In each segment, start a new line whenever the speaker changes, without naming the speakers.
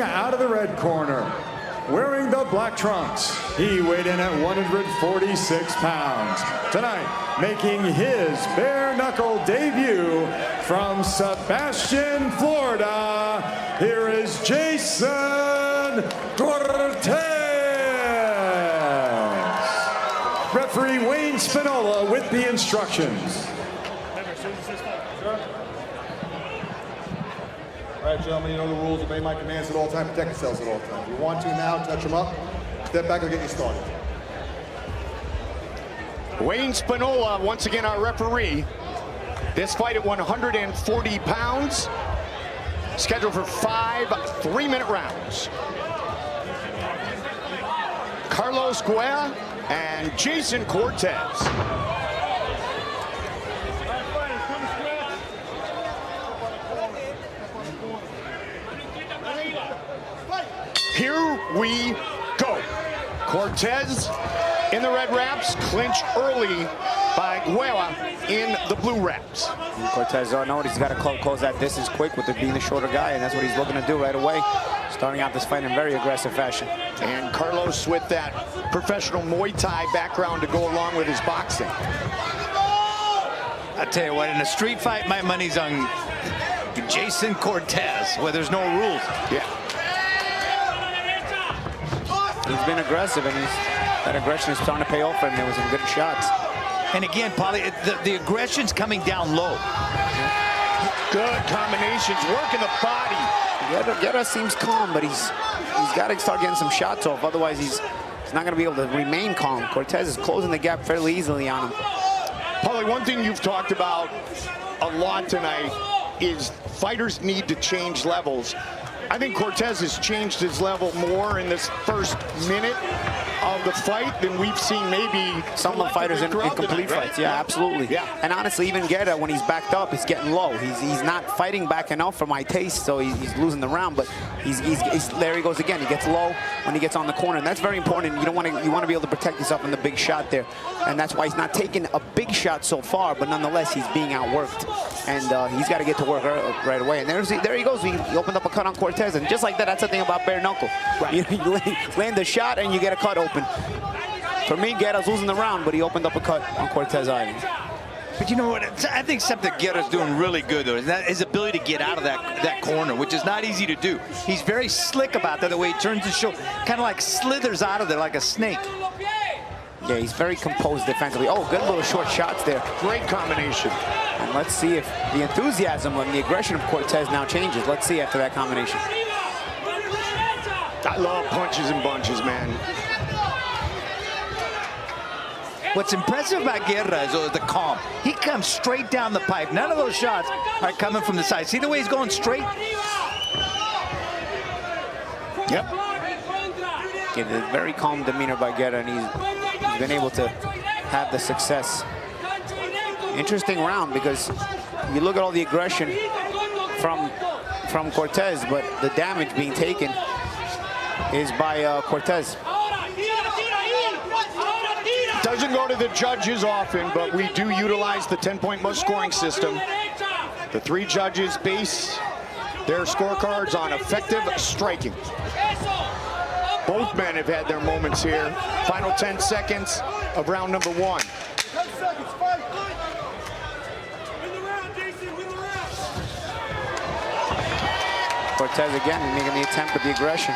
out of the red corner, wearing the black trunks, he weighed in at 146 pounds. Tonight, making his bare knuckle debut from Sebastian, Florida, here is Jason Cortez. Referee Wayne Spinola with the instructions.
All right, gentlemen, you know the rules. Obey my commands at all times. Protect yourselves at all times. If you want to now, touch them up. Step back, I'll get you started.
Wayne Spinola, once again our referee. This fight at 140 pounds. Scheduled for 5 3-minute rounds. Carlos Guerra and Jason Cortez. Here we go. Cortez in the red wraps, clinch early by Guerra in the blue wraps.
And Cortez, he's got to close that distance quick with being the shorter guy, and that's what he's looking to do right away. Starting out this fight in very aggressive fashion.
And Carlos with that professional Muay Thai background to go along with his boxing.
I tell you what, in a street fight, my money's on Jason Cortez, where there's no rules.
Yeah.
He's been aggressive, and that aggression is starting to pay off for him. There was some good shots.
And again, Paulie, the aggression's coming down low.
Good combinations, working the body.
Guerra seems calm, but he's got to start getting some shots off. Otherwise, he's not going to be able to remain calm. Cortez is closing the gap fairly easily on him.
Paulie, one thing you've talked about a lot tonight is fighters need to change levels. I think Cortez has changed his level more in this first minute of the fight than we've seen maybe
some of the fighters in complete fights. Yeah, absolutely.
Yeah.
And honestly, even Guerra, when he's backed up, he's getting low. He's not fighting back enough for my taste, so he's losing the round. But he's there he goes again. He gets low when he gets on the corner, and that's very important. You want to be able to protect yourself in the big shot there, and that's why he's not taking a big shot so far. But nonetheless, he's being outworked, and he's got to get to work right away. And there he goes. He opened up a cut on Cortez, and just like that, that's the thing about bare knuckle. Right. You land the shot and you get a cut open. For me, Guerra's losing the round, but he opened up a cut on Cortez Island.
But you know what? I think something Guerra's doing really good, though, is that his ability to get out of that corner, which is not easy to do. He's very slick about that, the way he turns his shoulder, kind of like slithers out of there like a snake.
Yeah, he's very composed defensively. Oh, good little short shots there.
Great combination.
And let's see if the enthusiasm and the aggression of Cortez now changes. Let's see after that combination.
I love punches and bunches, man.
What's impressive about Guerra is the calm. He comes straight down the pipe. None of those shots are coming from the side. See the way he's going straight?
Yep.
Yeah, very calm demeanor by Guerra, and he's been able to have the success. Interesting round, because you look at all the aggression from Cortez, but the damage being taken is by Cortez.
Doesn't go to the judges often, but we do utilize the 10-point most scoring system. The 3 judges base their scorecards on effective striking. Both men have had their moments here. Final 10 seconds of round number 1.
Cortez again making the attempt with the aggression.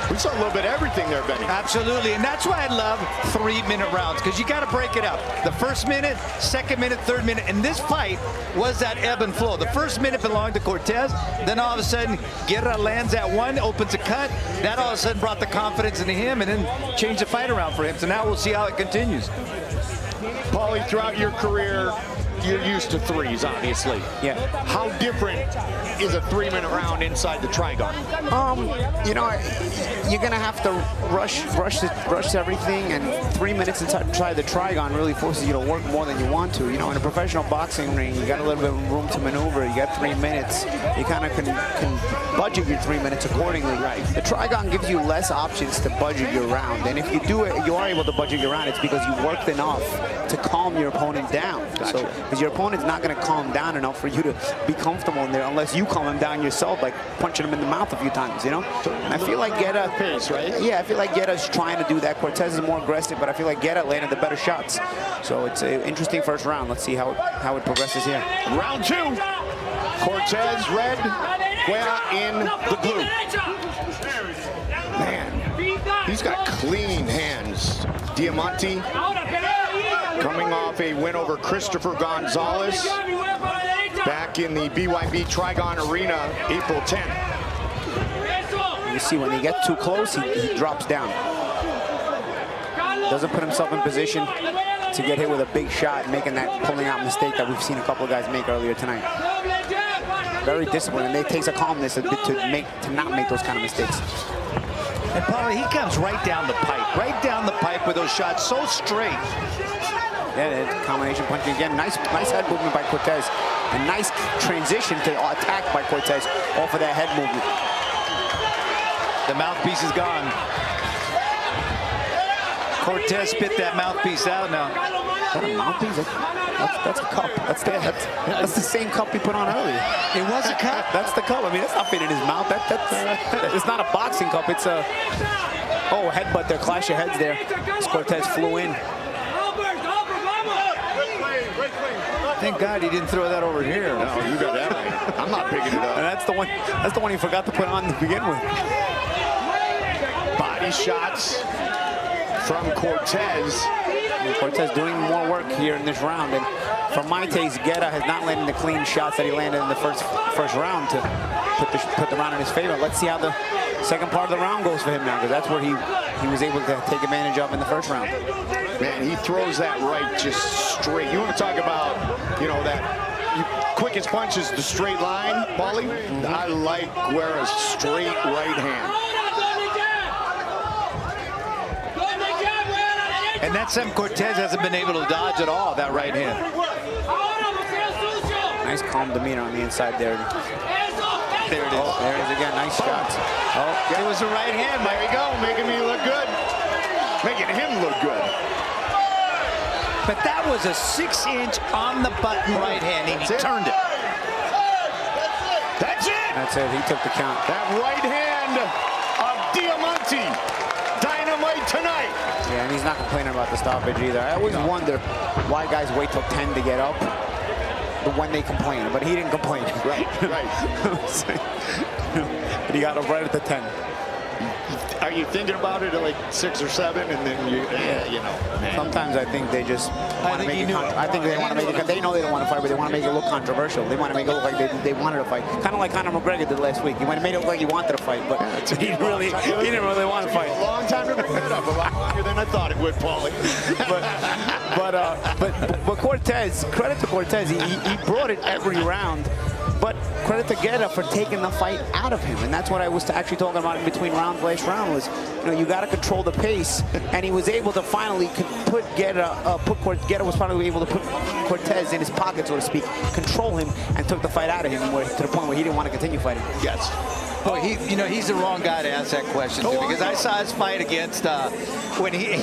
We saw a little bit of everything there, Benny.
Absolutely, and that's why I love 3-minute rounds, because you got to break it up. The first minute, second minute, third minute, and this fight was that ebb and flow. The first minute belonged to Cortez, then all of a sudden, Guerra lands at 1, opens a cut. That all of a sudden brought the confidence into him and then changed the fight around for him. So now we'll see how it continues.
Paulie, throughout your career, you're used to 3s, obviously.
Yeah.
How different is a 3-minute round inside the Trigon?
You know, you're gonna have to rush everything, and 3 minutes inside the Trigon really forces you to work more than you want to. You know, in a professional boxing ring, you got a little bit of room to maneuver. You got 3 minutes. You kind of can budget your 3 minutes accordingly. Right. The Trigon gives you less options to budget your round, and if you do it, you are able to budget your round. It's because you worked enough to calm your opponent down. Gotcha. So because your opponent's not going to calm down enough for you to be comfortable in there unless you calm him down yourself by punching him in the mouth a few times, you know? And I feel like Guerra, yeah, I feel like Guerra's trying to do that. Cortez is more aggressive, but I feel like Guerra landed the better shots. So it's an interesting first round. Let's see how it progresses here.
Round 2. Cortez red, Guerra in the blue. Man, he's got clean hands. Diamante coming off a win over Christopher Gonzalez back in the BYB Trigon Arena April 10th.
You see when they get too close, he drops down. Doesn't put himself in position to get hit with a big shot, making that pulling out mistake that we've seen a couple of guys make earlier tonight. Very disciplined, and it takes a calmness to not make those kind of mistakes.
And Paulie, he comes right down the pipe with those shots so straight.
Yeah, combination punching again. Nice head movement by Cortez. A nice transition to attack by Cortez off of that head movement.
The mouthpiece is gone. Cortez spit that mouthpiece out now.
Is that a mouthpiece? That's a cup. That's the same cup he put on earlier.
It was a cup?
That's the cup. I mean, that's not fitting in his mouth. It's not a boxing cup. It's a... Oh, headbutt there. Clash of heads there. As Cortez flew in.
Thank God he didn't throw that over here.
No, you got that right. I'm not picking it up.
And that's the one he forgot to put on to begin with.
Body shots from Cortez.
And Cortez doing more work here in this round. And for my taste, Guerra has not landed the clean shots that he landed in the first round to put the round in his favor. Let's see how the second part of the round goes for him now, because that's where he was able to take advantage of in the first round.
Man, he throws that right just straight. You want to talk about, you know, that quickest punch is the straight line, Paulie? I like Guerra's straight right hand.
And that's something Cortez hasn't been able to dodge at all, that right hand.
Nice calm demeanor on the inside there.
There it is.
Oh, there it is again. Nice shots.
Oh, it was the right hand.
There you go, making me look good. Making him look good.
But that was a 6-inch on the button right hand, and he turned it.
That's it.
That's it. He took the count.
That right hand of Diamante. Dynamite tonight.
Yeah, and he's not complaining about the stoppage either. I always wonder why guys wait till 10 to get up, but when they complain. But he didn't complain.
Right.
But he got up right at the 10.
Are you thinking about it at like 6 or 7, and then you know, man.
Sometimes I think they just want to make it. I think they want to make it. They know they don't want to fight, but they want to make it look controversial. They want to make it look like they wanted to fight. Kind of like Conor McGregor did last week. He might have made it look like he wanted to fight, but he didn't really want to fight.
A long time to bring that up. A lot longer than I thought it would, Paulie.
but Cortez, credit to Cortez. He brought it every round. But credit to Guerra for taking the fight out of him, and that's what I was actually talking about in between rounds. Last round was, you know, you got to control the pace, and he was able to finally put Guerra. Guerra was finally able to put Cortez in his pocket, so to speak, control him, and took the fight out of him to the point where he didn't want to continue fighting.
Yes.
Boy, he's the wrong guy to ask that question to, because I saw his fight against when he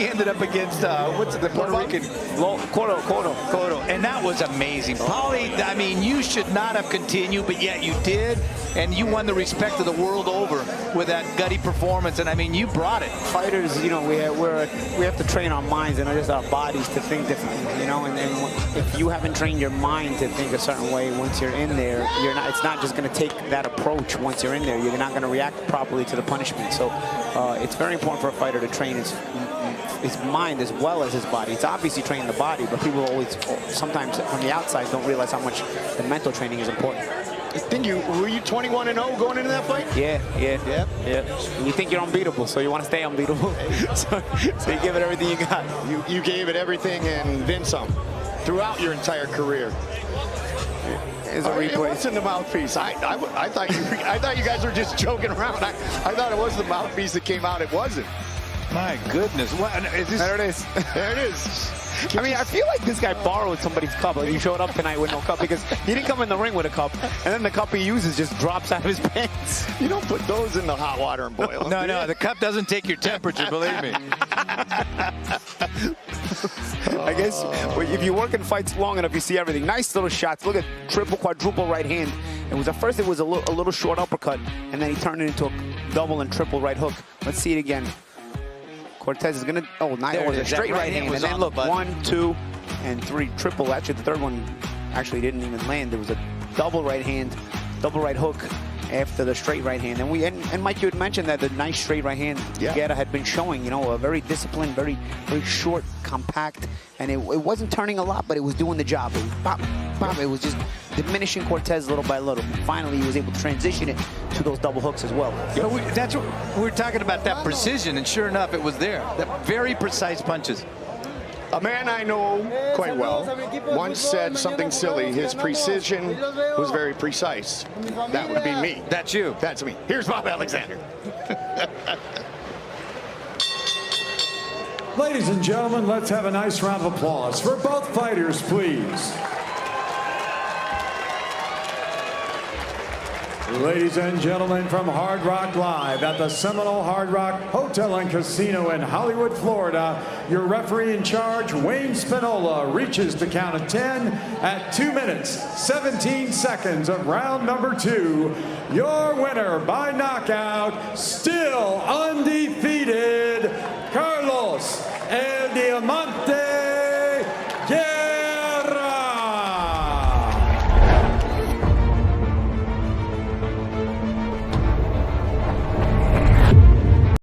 ended up against what's the Puerto Rican Cotto, and that was amazing. Paulie, I mean, you should not have continued, but yet you did, and you won the respect of the world over with that gutty performance. And I mean, you brought it.
Fighters, you know, we have to train our minds and not just our bodies to think differently, you know. And if you haven't trained your mind to think a certain way, once you're in there, it's not just going to take that approach. Once you're in there, you're not going to react properly to the punishment. So it's very important for a fighter to train his mind as well as his body. It's obviously training the body, but people always, sometimes from the outside, don't realize how much the mental training is important.
Were you 21-0 going into that fight?
Yeah. And you think you're unbeatable, so you want to stay unbeatable. so you give it everything you got.
You gave it everything and then some throughout your entire career.
Is a replay.
It wasn't the mouthpiece. I thought you guys were just joking around. I thought it was the mouthpiece that came out. It wasn't.
My goodness. What is this?
There it is.
There it is.
I mean, I feel like this guy borrowed somebody's cup. Like he showed up tonight with no cup because he didn't come in the ring with a cup, and then the cup he uses just drops out of his pants.
You don't put those in the hot water and boil them.
No,
do
no,
you?
the cup doesn't take your temperature, believe me.
I guess if you work in fights long enough, you see everything. Nice little shots. Look at triple, quadruple right hand. It was at first it was a little short uppercut, and then he turned it into a double and triple right hook. Let's see it again. Cortez is gonna it was a straight right hand, and then look, 1, 2, and 3 triple. Actually, the third one actually didn't even land. There was a double right hand, double right hook after the straight right hand. And Mike, you had mentioned that the nice straight right hand Guerra had been showing. You know, a very disciplined, very short, compact, and it wasn't turning a lot, but it was doing the job. It was pop, pop. It was just diminishing Cortez little by little. And finally, he was able to transition it to those double hooks as well.
So that's what we're talking about, that precision, and sure enough, it was there. That very precise punches.
A man I know quite well once said something silly. His precision was very precise. That would be me.
That's you.
That's me. Here's Bob Alexander.
Ladies and gentlemen, let's have a nice round of applause for both fighters, please. Ladies and gentlemen, from Hard Rock Live at the Seminole Hard Rock Hotel and Casino in Hollywood, Florida, your referee in charge, Wayne Spinola, reaches the count of 10 at 2 minutes, 17 seconds of round number 2. Your winner by knockout, still undefeated, Carlos El Diamante Guerra.